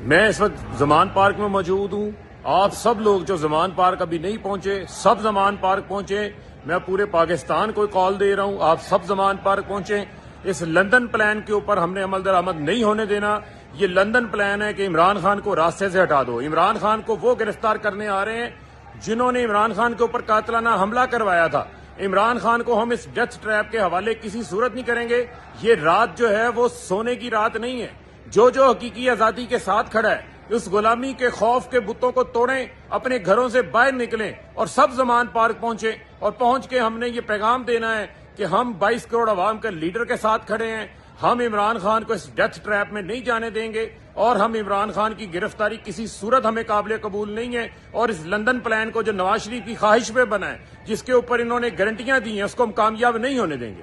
میں اس وقت زمان پارک میں موجود ہوں. آپ سب لوگ جو زمان پارک ابھی نہیں پہنچے سب زمان پارک پہنچے. میں پورے پاکستان کو کال دے رہا ہوں آپ سب زمان پارک پہنچیں. اس لندن پلان کے اوپر ہم نے عمل درآمد نہیں ہونے دینا. یہ لندن پلان ہے کہ عمران خان کو راستے سے ہٹا دو. عمران خان کو وہ گرفتار کرنے آ رہے ہیں جنہوں نے عمران خان کے اوپر قاتلانہ حملہ کروایا تھا. عمران خان کو ہم اس ڈیتھ ٹریپ کے حوالے کسی صورت نہیں کریں گے. یہ رات جو ہے وہ سونے کی رات نہیں ہے. جو حقیقی آزادی کے ساتھ کھڑا ہے اس غلامی کے خوف کے بتوں کو توڑیں, اپنے گھروں سے باہر نکلیں اور سب زمان پارک پہنچیں. اور پہنچ کے ہم نے یہ پیغام دینا ہے کہ ہم 22 کروڑ عوام کے لیڈر کے ساتھ کھڑے ہیں. ہم عمران خان کو اس ڈیتھ ٹریپ میں نہیں جانے دیں گے اور ہم عمران خان کی گرفتاری کسی صورت ہمیں قابل قبول نہیں ہے. اور اس لندن پلان کو جو نواز شریف کی خواہش پہ بنا ہے جس کے اوپر انہوں نے گارنٹیاں دی ہیں اس کو ہم کامیاب نہیں ہونے دیں گے.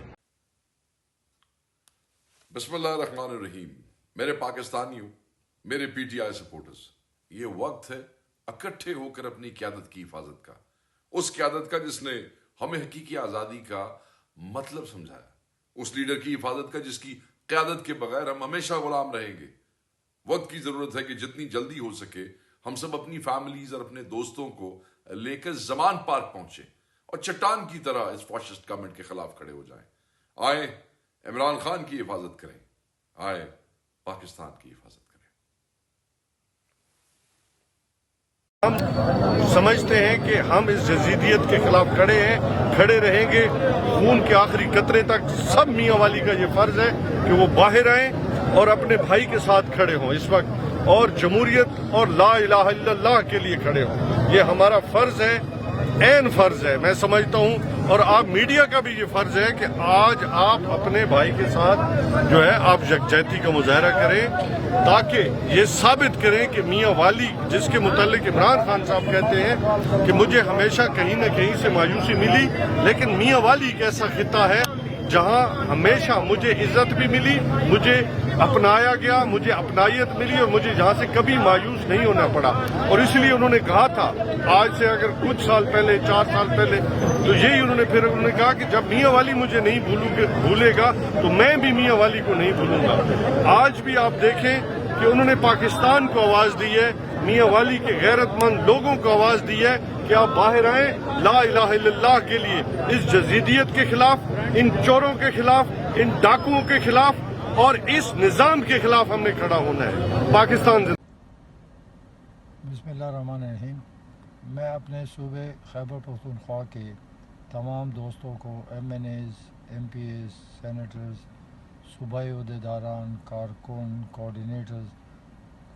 بسم اللہ الرحمن الرحیم. میرے پاکستانیوں, میرے پی ٹی آئی سپورٹرز, یہ وقت ہے اکٹھے ہو کر اپنی قیادت کی حفاظت کا. اس قیادت کا جس نے ہمیں حقیقی آزادی کا مطلب سمجھایا. اس لیڈر کی حفاظت کا جس کی قیادت کے بغیر ہم ہمیشہ غلام رہیں گے. وقت کی ضرورت ہے کہ جتنی جلدی ہو سکے ہم سب اپنی فیملیز اور اپنے دوستوں کو لے کر زمان پارک پہنچیں اور چٹان کی طرح اس فاشسٹ گورنمنٹ کے خلاف کھڑے ہو جائیں. آئیں عمران خان کی حفاظت کریں, آئیں پاکستان کی حفاظت کریں. ہم سمجھتے ہیں کہ ہم اس جزیدیت کے خلاف کھڑے ہیں, کھڑے رہیں گے خون کے آخری قطرے تک. سب میاں والی کا یہ فرض ہے کہ وہ باہر آئیں اور اپنے بھائی کے ساتھ کھڑے ہوں اس وقت, اور جمہوریت اور لا الہ الا اللہ کے لیے کھڑے ہوں. یہ ہمارا فرض ہے, عین فرض ہے میں سمجھتا ہوں. اور آپ میڈیا کا بھی یہ فرض ہے کہ آج آپ اپنے بھائی کے ساتھ جو ہے آپ یکجہتی کا مظاہرہ کریں تاکہ یہ ثابت کریں کہ میاں والی, جس کے متعلق عمران خان صاحب کہتے ہیں کہ مجھے ہمیشہ کہیں نہ کہیں سے مایوسی ملی, لیکن میاں والی ایک ایسا خطہ ہے جہاں ہمیشہ مجھے عزت بھی ملی, مجھے اپنایا گیا, مجھے اپنائیت ملی اور مجھے جہاں سے کبھی مایوس نہیں ہونا پڑا. اور اس لیے انہوں نے کہا تھا آج سے اگر کچھ سال پہلے 4 سال پہلے تو یہی انہوں نے کہا کہ جب میاں والی مجھے نہیں بھولے گا تو میں بھی میاں والی کو نہیں بھولوں گا. آج بھی آپ دیکھیں کہ انہوں نے پاکستان کو آواز دی ہے, میاں والی کے غیرت مند لوگوں کو آواز دی ہے کہ آپ باہر آئیں لا الہ الا اللہ کے لیے. اس جزیدیت کے خلاف, ان چوروں کے خلاف, ان ڈاکوؤں کے خلاف اور اس نظام کے خلاف ہم نے کھڑا ہونا ہے. پاکستان بسم اللہ الرحمن الرحیم. میں اپنے صوبے خیبر پختونخوا کے تمام دوستوں کو, M N As, M P As, senators, صوبائی عہدیداران, کارکن, کوآرڈینیٹرز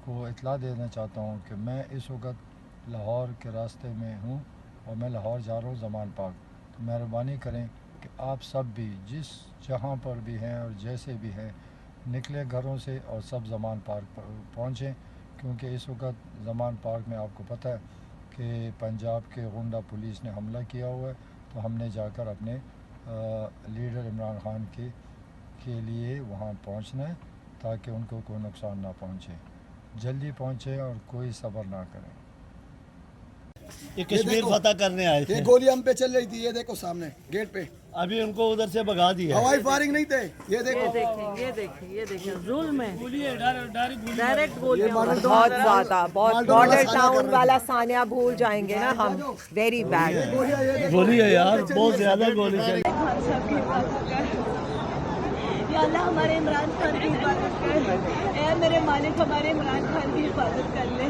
کو اطلاع دینا چاہتا ہوں کہ میں اس وقت لاہور کے راستے میں ہوں اور میں لاہور جا رہا ہوں زمان پارک. تو مہربانی کریں کہ آپ سب بھی جس جہاں پر بھی ہیں اور جیسے بھی ہیں نکلے گھروں سے اور سب زمان پارک پر پہنچیں, کیونکہ اس وقت زمان پارک میں آپ کو پتہ ہے کہ پنجاب کے غنڈہ پولیس نے حملہ کیا ہوا ہے. تو ہم نے جا کر اپنے لیڈر عمران خان کے لیے وہاں پہنچنا ہے تاکہ ان کو کوئی نقصان نہ پہنچے. جلدی پہنچے اور کوئی صبر نہ کریں. یہ کشمیر فتح کرنے آئے تھے. یہ گولی ہم پہ چل رہی تھی, یہ دیکھو سامنے گیٹ پہ. ابھی ان کو ادھر سے بھگا دیا. ہوائی فائرنگ نہیں تھے, یہ دیکھو. یہ دیکھیں ظلم ہے, ڈائریکٹ گولی. بہت زیادہ, بہت بارڈر ٹاؤن والا ثانیہ بھول جائیں گے نا ہم. ویری بیڈ گولی ہے یار, بہت زیادہ گولی چلی. یا اللہ ہمارے عمران خان کی حفاظت کر. اے میرے مالک ہمارے عمران خان کی حفاظت کر لے.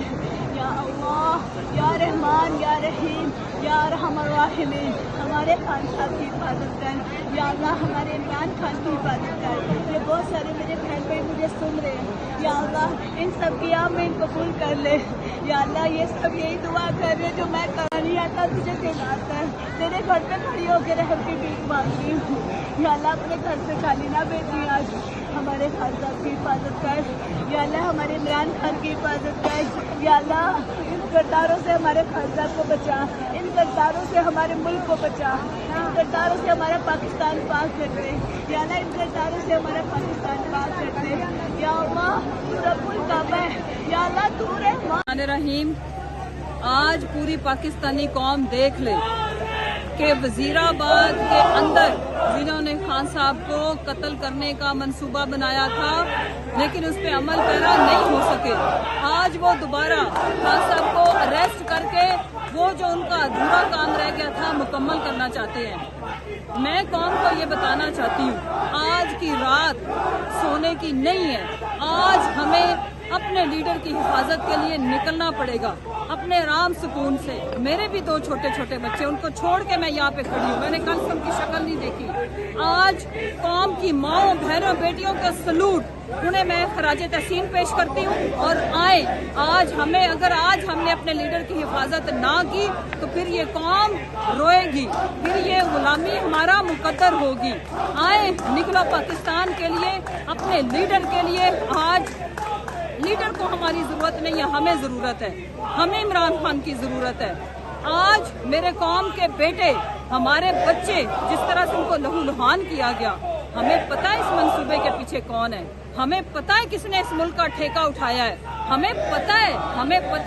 یا اللہ, یا رحمان, یا رحیم, یا ارحم الراحمین, ہمارے خان صاحب کی حفاظت کر. یا اللہ ہمارے عمران خان کی حفاظت کر. یہ بہت سارے میرے بہن بھائی مجھے سن رہے ہیں. یا اللہ ان سب کی آمین قبول کر لے. یا اللہ یہ سب یہی دعا کر رہے جو میں کرا نہیں آتا تجھے دلاتا ہے. تیرے گھر پہ کھڑی ہو کے رحم کی بھیک مانگ رہی ہوں. یا اللہ اپنے گھر سے خالی نہ بھیجی. آج ہمارے خان صاحب کی حفاظت کر. یا اللہ ہمارے عمران خان کی حفاظت کر. یا اللہ ان غداروں سے ہمارے خان صاحب کو بچا, ان غداروں سے ہمارے ملک کو بچا, ان غداروں سے ہمارا پاکستان پاک کر دے. یا اللہ ان غداروں سے ہمارا پاکستان پاک کر دے. یا اللہ تو رب الکعبہ ہے. یا اللہ تو رحمان الرحیم. آج پوری پاکستانی قوم دیکھ لے کہ وزیرآباد کے اندر جنہوں نے خان صاحب کو قتل کرنے کا منصوبہ بنایا تھا لیکن اس پہ عمل پیرا نہیں ہو سکے، آج وہ دوبارہ خان صاحب کو اریسٹ کر کے وہ جو ان کا ادھورا کام رہ گیا تھا مکمل کرنا چاہتے ہیں۔ میں قوم کو یہ بتانا چاہتی ہوں آج کی رات سونے کی نہیں ہے، آج ہمیں اپنے لیڈر کی حفاظت کے لیے نکلنا پڑے گا اپنے آرام سکون سے۔ میرے بھی 2 چھوٹے چھوٹے بچے، ان کو چھوڑ کے میں یہاں پہ کھڑی ہوں، میں نے کل سے ان کی شکل نہیں دیکھی۔ آج قوم کی ماؤں بہنوں بیٹیوں کا سلوٹ، انہیں میں خراج تحسین پیش کرتی ہوں اور آئیں آج اگر ہم نے اپنے لیڈر کی حفاظت نہ کی تو پھر یہ قوم روئے گی، پھر یہ غلامی ہمارا مقدر ہوگی۔ آئیں نکلو پاکستان کے لیے، اپنے لیڈر کے لیے۔ آج لیڈر کو ہماری ضرورت نہیں ہے، ہمیں ضرورت ہے، ہمیں عمران خان کی ضرورت ہے۔ آج میرے قوم کے بیٹے، ہمارے بچے جس طرح سے ان کو لہو لہان کیا گیا، ہمیں پتہ ہے اس منصوبے کے پیچھے کون ہے، ہمیں پتہ ہے کس نے اس ملک کا ٹھیکہ اٹھایا ہے، ہمیں پتہ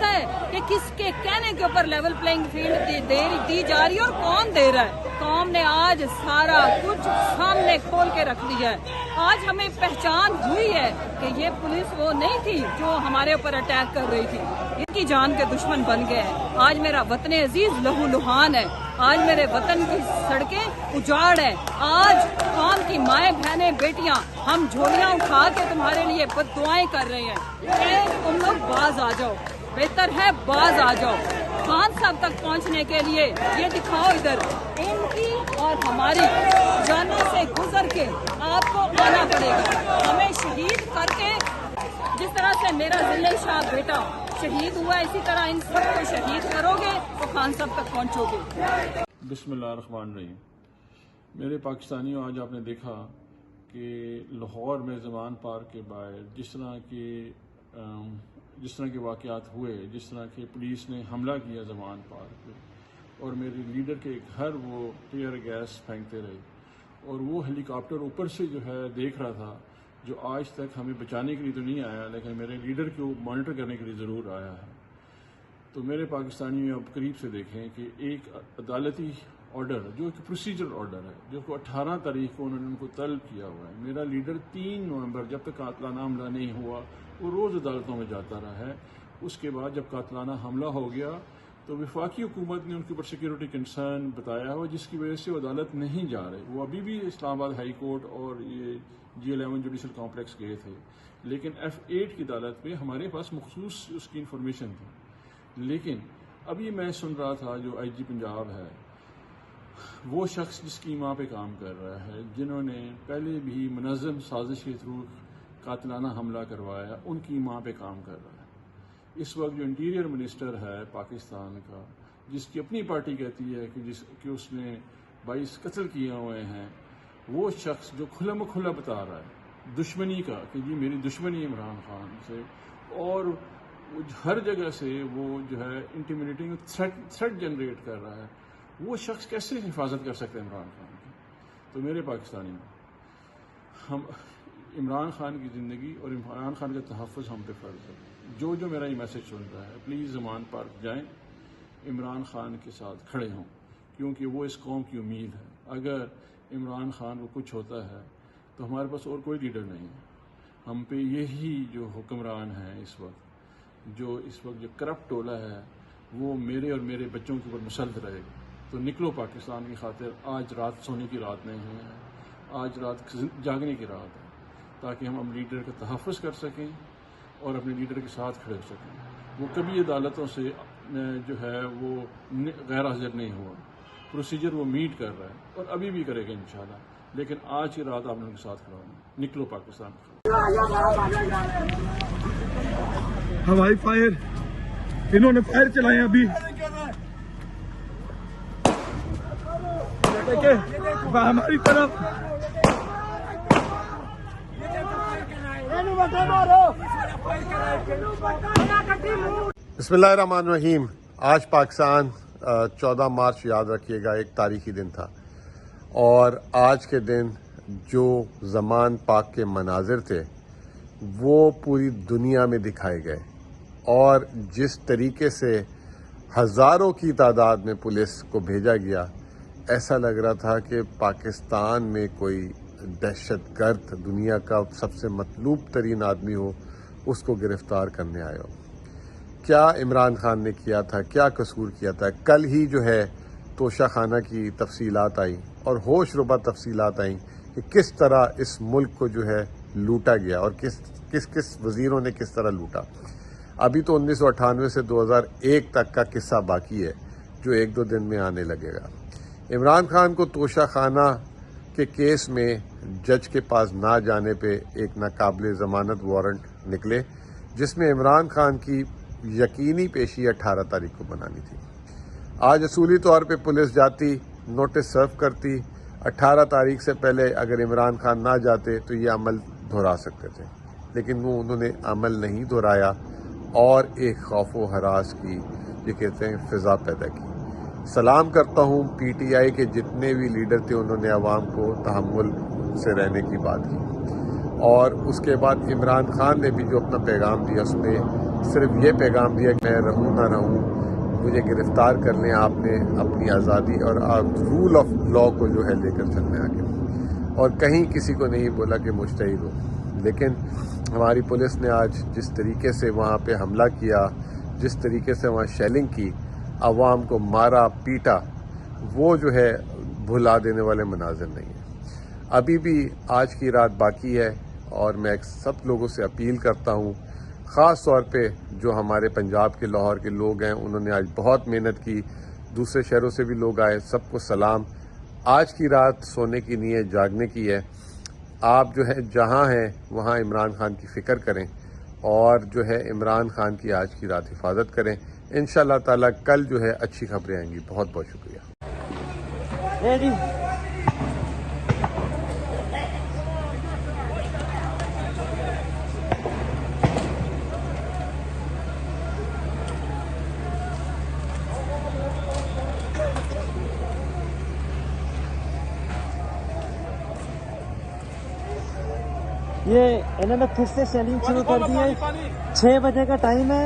ہے کہ کس کے کہنے کے اوپر لیول پلینگ فیلڈ دی جا رہی ہے اور کون دے رہا ہے۔ قوم نے آج سارا کچھ سامنے کھول کے رکھ دیا ہے۔ آج ہمیں پہچان ہوئی ہے کہ یہ پولیس وہ نہیں تھی جو ہمارے اوپر اٹیک کر رہی تھی، ان کی جان کے دشمن بن گئے ہیں۔ آج میرا وطن عزیز لہو لہان ہے، آج میرے وطن کی سڑکیں اجاڑ ہے۔ آج قوم کی مائیں بہنیں بیٹیاں ہم جھولیاں اٹھا کے تمہارے لیے بد دعائیں کر رہے ہیں کہ تم لوگ باز آ جاؤ، بہتر ہے باز آ جاؤ۔ خان صاحب تک پہنچنے کے لیے یہ دکھاؤ ادھر، ان کی اور ہماری جانوں سے گزر کے آپ کو آنا پڑے گا، ہمیں شہید کر کے، جس طرح سے میرا ضلع شاہ بیٹا شہید ہوا اسی طرح ان سب کو شہید کرو گے تو خان صاحب تک پہنچو گے۔ بسم اللہ الرحمن الرحیم۔ میرے پاکستانیوں، آج آپ نے دیکھا کہ لاہور میں زمان پارک کے باہر جس طرح کے واقعات ہوئے، جس طرح کہ پولیس نے حملہ کیا زمان پارک پہ اور میرے لیڈر کے گھر وہ ٹیئر گیس پھینکتے رہے، اور وہ ہیلی کاپٹر اوپر سے جو ہے دیکھ رہا تھا، جو آج تک ہمیں بچانے کے لیے تو نہیں آیا لیکن میرے لیڈر کو مانیٹر کرنے کے لیے ضرور آیا ہے۔ تو میرے پاکستانیوں اب قریب سے دیکھیں کہ ایک عدالتی آرڈر جو ایک پروسیجر آرڈر ہے، جو کہ 18 تاریخ کو انہوں نے ان کو طلب کیا ہوا ہے۔ میرا لیڈر 3 نومبر جب تک قاتلانہ حملہ نہیں ہوا وہ روز عدالتوں میں جاتا رہا ہے۔ اس کے بعد جب قاتلانہ حملہ ہو گیا تو وفاقی حکومت نے ان کے اوپر سیکیورٹی کنسرن بتایا ہوا، جس کی وجہ سے وہ عدالت نہیں جا رہے۔ وہ ابھی بھی اسلام آباد ہائی کورٹ اور یہ G11 جوڈیشل کمپلیکس گئے تھے، لیکن F8 کی عدالت میں ہمارے پاس مخصوص اس کی انفارمیشن تھی۔ لیکن ابھی میں سن رہا تھا جو IG پنجاب ہے، وہ شخص جس کی ماں پہ کام کر رہا ہے، جنہوں نے پہلے بھی منظم سازش کے تھرو قاتلانہ حملہ کروایا، ان کی ماں پہ کام کر رہا ہے۔ اس وقت جو انٹیریئر منسٹر ہے پاکستان کا، جس کی اپنی پارٹی کہتی ہے کہ اس نے 22 قتل کیے ہوئے ہیں، وہ شخص جو کھلا مکھلا بتا رہا ہے دشمنی کا کہ جی میری دشمنی عمران خان سے، اور ہر جگہ سے وہ جو ہے انٹیمیڈیٹنگ تھریٹ جنریٹ کر رہا ہے، وہ شخص کیسے حفاظت کر سکتے ہیں عمران خان کی؟ تو میرے پاکستانی ہم عمران خان کی زندگی اور عمران خان کا تحفظ ہم پہ فرض ہے۔ جو میرا یہ میسج سن رہا ہے، پلیز زمان پارک جائیں، عمران خان کے ساتھ کھڑے ہوں، کیونکہ وہ اس قوم کی امید ہے۔ اگر عمران خان کو کچھ ہوتا ہے تو ہمارے پاس اور کوئی لیڈر نہیں ہے، ہم پہ یہی جو حکمران ہیں اس وقت جو کرپٹ ٹولہ ہے، وہ میرے اور میرے بچوں کے اوپر مسلط رہے گا۔ تو نکلو پاکستان کی خاطر، آج رات سونے کی رات نہیں ہے، آج رات جاگنے کی رات ہے، تاکہ ہم اپنے لیڈر کا تحفظ کر سکیں اور اپنے لیڈر کے ساتھ کھڑے ہو سکیں۔ وہ کبھی عدالتوں سے جو ہے وہ غیر حاضر نہیں ہوا، پروسیجر وہ میٹ کر رہا ہے اور ابھی بھی کرے گا انشاءاللہ، لیکن آج کی رات آپ ان کے ساتھ کھڑا ہونا۔ نکلو پاکستان۔ ہوائی فائر انہوں نے فائر چلائے ابھی، ہماری طرف بسم اللہ الرحمن الرحیم۔ آج پاکستان 14 مارچ یاد رکھیے گا، ایک تاریخی دن تھا، اور آج کے دن جو زمان پاک کے مناظر تھے وہ پوری دنیا میں دکھائے گئے، اور جس طریقے سے ہزاروں کی تعداد میں پولیس کو بھیجا گیا، ایسا لگ رہا تھا کہ پاکستان میں کوئی دہشت گرد دنیا کا سب سے مطلوب ترین آدمی ہو اس کو گرفتار کرنے آیا ہو. کیا عمران خان نے کیا تھا, کیا قصور کیا تھا؟ کل ہی جو ہے توشہ خانہ کی تفصیلات آئیں اور ہوش ربا تفصیلات آئیں کہ کس طرح اس ملک کو جو ہے لوٹا گیا اور کس وزیروں نے کس طرح لوٹا. ابھی تو 1998 سے 2001 تک کا قصہ باقی ہے جو ایک دو دن میں آنے لگے گا. عمران خان کو توشہ خانہ کے کیس میں جج کے پاس نہ جانے پہ ایک ناقابل ضمانت وارنٹ نکلے جس میں عمران خان کی یقینی پیشی 18 تاریخ کو بنانی تھی. آج اصولی طور پہ پولیس جاتی, نوٹس سرو کرتی. 18 تاریخ سے پہلے اگر عمران خان نہ جاتے تو یہ عمل دہرا سکتے تھے, لیکن وہ انہوں نے عمل نہیں دہرایا اور ایک خوف و ہراس کی یہ کہتے ہیں فضا پیدا کی. سلام کرتا ہوں پی ٹی آئی کے جتنے بھی لیڈر تھے, انہوں نے عوام کو تحمل سے رہنے کی بات کی. اور اس کے بعد عمران خان نے بھی جو اپنا پیغام دیا اس میں صرف یہ پیغام دیا کہ میں رہوں نہ رہوں, مجھے گرفتار کر لیں, آپ نے اپنی آزادی اور رول آف لا کو جو ہے لے کر چلنے آگے. اور کہیں کسی کو نہیں بولا کہ مجتہد ہو. لیکن ہماری پولیس نے آج جس طریقے سے وہاں پہ حملہ کیا, جس طریقے سے وہاں شیلنگ کی, عوام کو مارا پیٹا, وہ جو ہے بھلا دینے والے مناظر نہیں ہیں. ابھی بھی آج کی رات باقی ہے اور میں سب لوگوں سے اپیل کرتا ہوں, خاص طور پہ جو ہمارے پنجاب کے لاہور کے لوگ ہیں, انہوں نے آج بہت محنت کی, دوسرے شہروں سے بھی لوگ آئے, سب کو سلام. آج کی رات سونے کی نہیں ہے, جاگنے کی ہے. آپ جو ہے جہاں ہیں وہاں عمران خان کی فکر کریں اور جو ہے عمران خان کی آج کی رات حفاظت کریں. انشاءاللہ تعالی کل جو ہے اچھی خبریں آئیں گی. بہت بہت شکریہ. یہ انہوں نے پھر سے سیلنگ شروع کر دی ہے. 6 بجے کا ٹائم ہے.